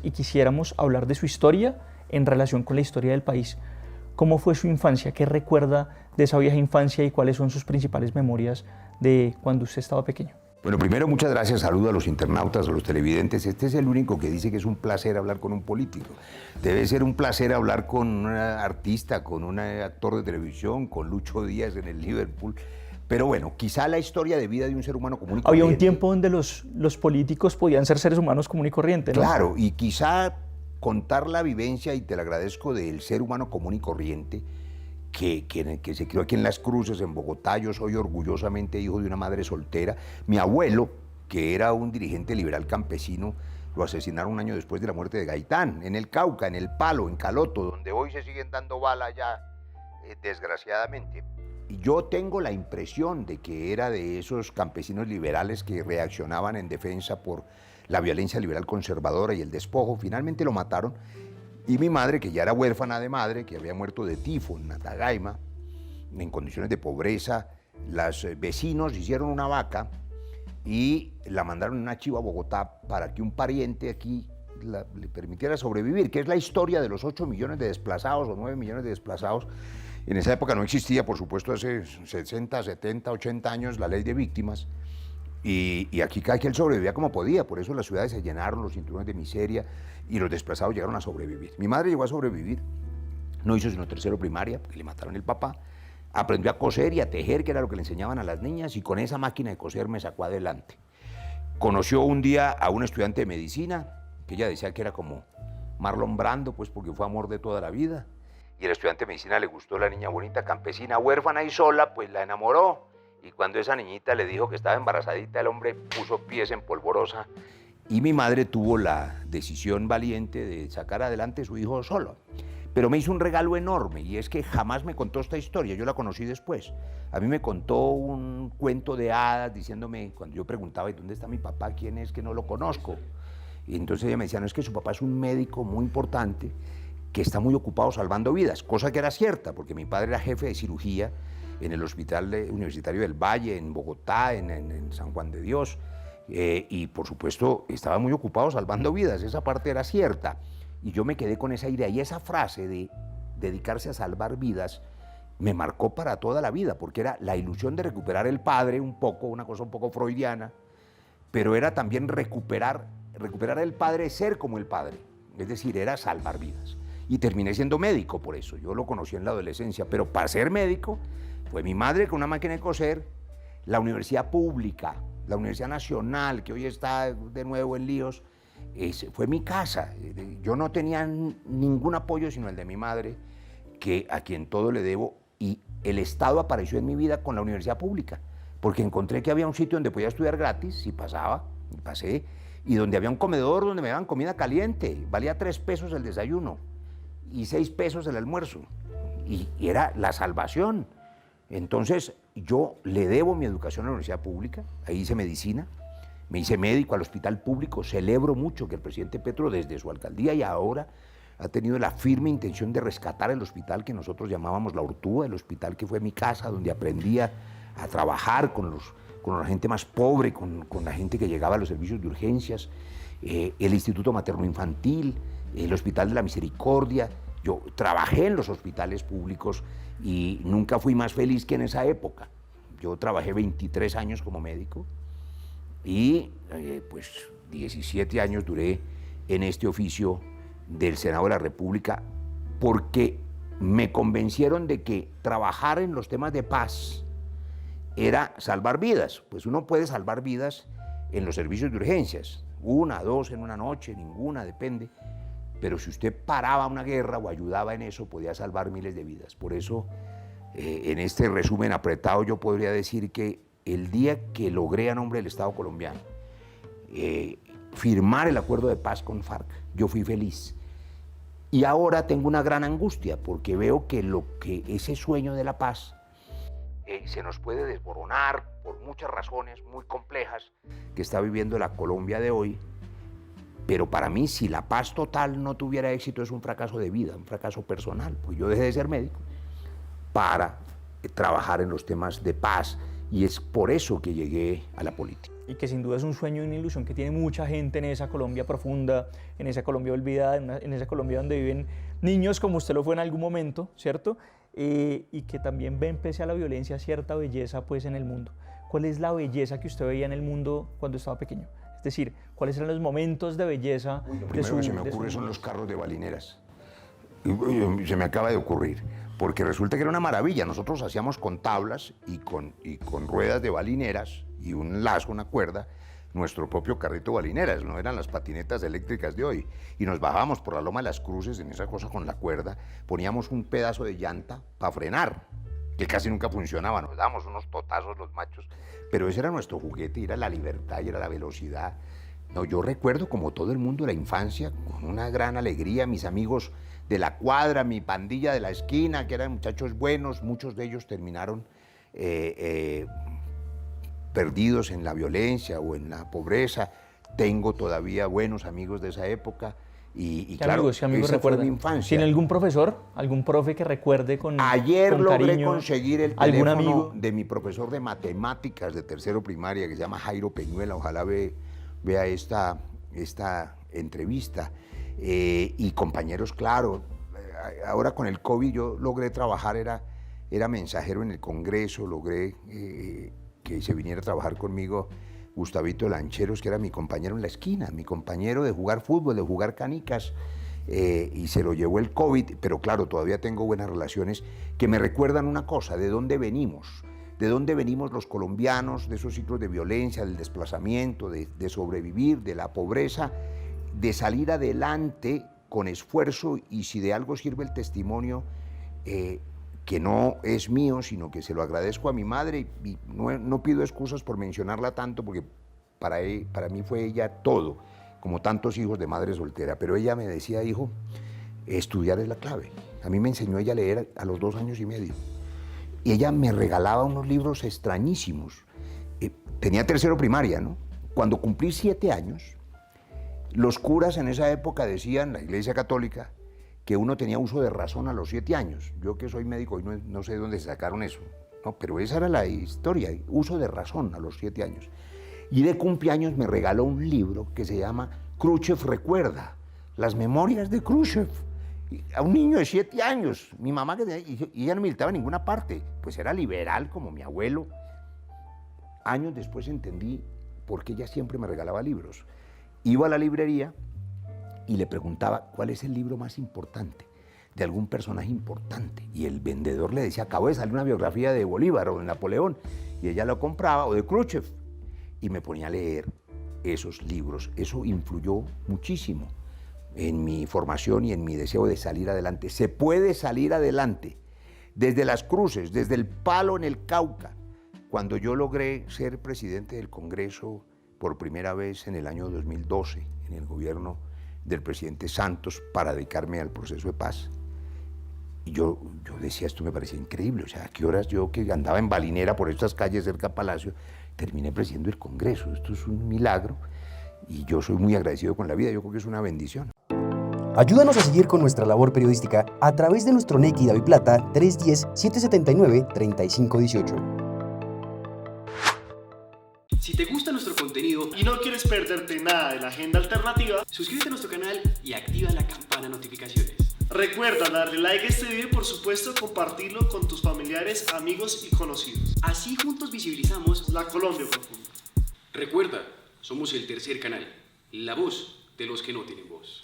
y quisiéramos hablar de su historia en relación con la historia del país. ¿Cómo fue su infancia? ¿Qué recuerda de esa vieja infancia y cuáles son sus principales memorias de cuando usted estaba pequeño? Bueno, primero muchas gracias, saludo a los internautas, a los televidentes. Este es el único que dice que es un placer hablar con un político. Debe ser un placer hablar con un artista, con un actor de televisión, con Lucho Díaz en el Liverpool. Pero bueno, quizá la historia de vida de un ser humano común y corriente. Había un tiempo donde los políticos podían ser seres humanos común y corriente, ¿no? Claro, y quizá contar la vivencia, y te lo agradezco, del ser humano común y corriente, que se crió aquí en Las Cruces, en Bogotá. Yo soy orgullosamente hijo de una madre soltera. Mi abuelo, que era un dirigente liberal campesino, lo asesinaron un año después de la muerte de Gaitán, en el Cauca, en El Palo, en Caloto, donde hoy se siguen dando balas ya, desgraciadamente. Y yo tengo la impresión de que era de esos campesinos liberales que reaccionaban en defensa por la violencia liberal conservadora y el despojo. Finalmente lo mataron. Y mi madre, que ya era huérfana de madre, que había muerto de tifo en Natagaima, en condiciones de pobreza, los vecinos hicieron una vaca y la mandaron en una chiva a Bogotá para que un pariente aquí le permitiera sobrevivir, que es la historia de los 8 millones de desplazados o 9 millones de desplazados. En esa época no existía, por supuesto, hace 60, 70, 80 años, la ley de víctimas. Y aquí cada quien sobrevivía como podía, por eso las ciudades se llenaron, los cinturones de miseria, y los desplazados llegaron a sobrevivir. Mi madre llegó a sobrevivir, no hizo sino tercero primaria, porque le mataron el papá, aprendió a coser y a tejer, que era lo que le enseñaban a las niñas, y con esa máquina de coser me sacó adelante. Conoció un día a un estudiante de medicina, que ella decía que era como Marlon Brando, pues porque fue amor de toda la vida, y el estudiante de medicina le gustó la niña bonita, campesina, huérfana y sola, pues la enamoró. Y cuando esa niñita le dijo que estaba embarazadita, el hombre puso pies en polvorosa y mi madre tuvo la decisión valiente de sacar adelante a su hijo solo. Pero me hizo un regalo enorme, y es que jamás me contó esta historia, yo la conocí después. A mí me contó un cuento de hadas diciéndome, cuando yo preguntaba, ¿y dónde está mi papá? ¿Quién es? Que no lo conozco. Y entonces ella me decía, no, es que su papá es un médico muy importante que está muy ocupado salvando vidas, cosa que era cierta, porque mi padre era jefe de cirugía en el Hospital Universitario del Valle, en Bogotá, en San Juan de Dios, y por supuesto estaba muy ocupado salvando vidas, esa parte era cierta. Y yo me quedé con esa idea, y esa frase de dedicarse a salvar vidas me marcó para toda la vida, porque era la ilusión de recuperar el padre un poco, una cosa un poco freudiana, pero era también recuperar el padre, ser como el padre, es decir, era salvar vidas. Y terminé siendo médico por eso, yo lo conocí en la adolescencia, pero para ser médico fue mi madre con una máquina de coser, la universidad pública, la Universidad Nacional, que hoy está de nuevo en líos, fue mi casa. Yo no tenía ningún apoyo sino el de mi madre, a quien todo le debo, y el Estado apareció en mi vida con la universidad pública, porque encontré que había un sitio donde podía estudiar gratis, y pasaba, y pasé, y donde había un comedor donde me daban comida caliente, valía 3 pesos el desayuno, y 6 pesos el almuerzo, y era la salvación. Entonces, yo le debo mi educación a la universidad pública, ahí hice medicina, me hice médico al hospital público. Celebro mucho que el presidente Petro, desde su alcaldía y ahora, ha tenido la firme intención de rescatar el hospital que nosotros llamábamos La Ortúa, el hospital que fue mi casa, donde aprendí a trabajar con la gente más pobre, con la gente que llegaba a los servicios de urgencias, el Instituto Materno Infantil, el Hospital de la Misericordia. Yo trabajé en los hospitales públicos y nunca fui más feliz que en esa época. Yo trabajé 23 años como médico y pues 17 años duré en este oficio del Senado de la República, porque me convencieron de que trabajar en los temas de paz era salvar vidas. Pues uno puede salvar vidas en los servicios de urgencias, 1, 2 en una noche, ninguna, depende. Pero si usted paraba una guerra o ayudaba en eso, podía salvar miles de vidas. Por eso, en este resumen apretado, yo podría decir que el día que logré a nombre del Estado colombiano firmar el acuerdo de paz con FARC, yo fui feliz. Y ahora tengo una gran angustia, porque veo que ese sueño de la paz se nos puede desmoronar por muchas razones muy complejas que está viviendo la Colombia de hoy. Pero para mí, si la paz total no tuviera éxito, es un fracaso de vida, un fracaso personal. Pues yo dejé de ser médico para trabajar en los temas de paz y es por eso que llegué a la política. Y que sin duda es un sueño y una ilusión que tiene mucha gente en esa Colombia profunda, en esa Colombia olvidada, en esa Colombia donde viven niños como usted lo fue en algún momento, ¿cierto? Y que también ven, pese a la violencia, cierta belleza pues en el mundo. ¿Cuál es la belleza que usted veía en el mundo cuando estaba pequeño? Es decir, ¿cuáles eran los momentos de belleza de su... Lo primero que se me ocurre son los carros de balineras. Se me acaba de ocurrir, porque resulta que era una maravilla. Nosotros hacíamos con tablas y con ruedas de balineras y un lazo, una cuerda, nuestro propio carrito balineras, no eran las patinetas eléctricas de hoy. Y nos bajábamos por la Loma de las Cruces en esa cosa con la cuerda, poníamos un pedazo de llanta para frenar, que casi nunca funcionaba, nos dábamos unos totazos los machos, pero ese era nuestro juguete, y era la libertad y era la velocidad. No, yo recuerdo como todo el mundo la infancia con una gran alegría, mis amigos de la cuadra, mi pandilla de la esquina, que eran muchachos buenos, muchos de ellos terminaron perdidos en la violencia o en la pobreza. Tengo todavía buenos amigos de esa época y claro, ¿Qué amigos recuerdan? Mi infancia. ¿Tiene algún profesor, algún profe que recuerde con Ayer con logré cariño, conseguir el algún teléfono amigo de mi profesor de matemáticas de tercero primaria, que se llama Jairo Peñuela, ojalá vea esta entrevista. Y compañeros, claro, ahora con el COVID yo logré trabajar, era mensajero en el Congreso, logré que se viniera a trabajar conmigo Gustavito Lancheros, que era mi compañero en la esquina, mi compañero de jugar fútbol, de jugar canicas, y se lo llevó el COVID, pero claro, todavía tengo buenas relaciones que me recuerdan una cosa: de dónde venimos los colombianos, de esos ciclos de violencia, del desplazamiento, de sobrevivir, de la pobreza, de salir adelante con esfuerzo, y si de algo sirve el testimonio, que no es mío, sino que se lo agradezco a mi madre, y no pido excusas por mencionarla tanto, porque para mí fue ella todo, como tantos hijos de madre soltera, pero ella me decía: hijo, estudiar es la clave. A mí me enseñó ella a leer a los 2 años y medio, y ella me regalaba unos libros extrañísimos. Tenía tercero primaria, ¿no? Cuando cumplí 7 años, los curas en esa época decían, la Iglesia Católica, que uno tenía uso de razón a los 7 años. Yo, que soy médico y no sé de dónde sacaron eso, ¿no? Pero esa era la historia, uso de razón a los 7 años. Y de cumpleaños me regaló un libro que se llama Khrushchev Recuerda, las memorias de Khrushchev. A un niño de 7 años, mi mamá, y ella no militaba en ninguna parte, pues era liberal como mi abuelo. Años después entendí por qué ella siempre me regalaba libros. Iba a la librería y le preguntaba cuál es el libro más importante de algún personaje importante, y el vendedor le decía: acabo de salir una biografía de Bolívar o de Napoleón, y ella lo compraba, o de Khrushchev, y me ponía a leer esos libros. Eso influyó muchísimo en mi formación y en mi deseo de salir adelante. Se puede salir adelante desde las cruces, desde el palo en el Cauca. Cuando yo logré ser presidente del Congreso por primera vez en el año 2012, en el gobierno del presidente Santos, para dedicarme al proceso de paz, y yo decía, esto me parecía increíble, o sea, ¿a qué horas yo, que andaba en balinera por estas calles cerca a Palacio, terminé presidiendo el Congreso? Esto es un milagro, y yo soy muy agradecido con la vida, yo creo que es una bendición. Ayúdanos a seguir con nuestra labor periodística a través de nuestro NECI DaviPlata 310-779-3518. Si te gusta nuestro contenido y no quieres perderte nada de la agenda alternativa, suscríbete a nuestro canal y activa la campana de notificaciones. Recuerda darle like a este video y, por supuesto, compartirlo con tus familiares, amigos y conocidos. Así juntos visibilizamos la Colombia profunda. Recuerda, somos el tercer canal, la voz de los que no tienen voz.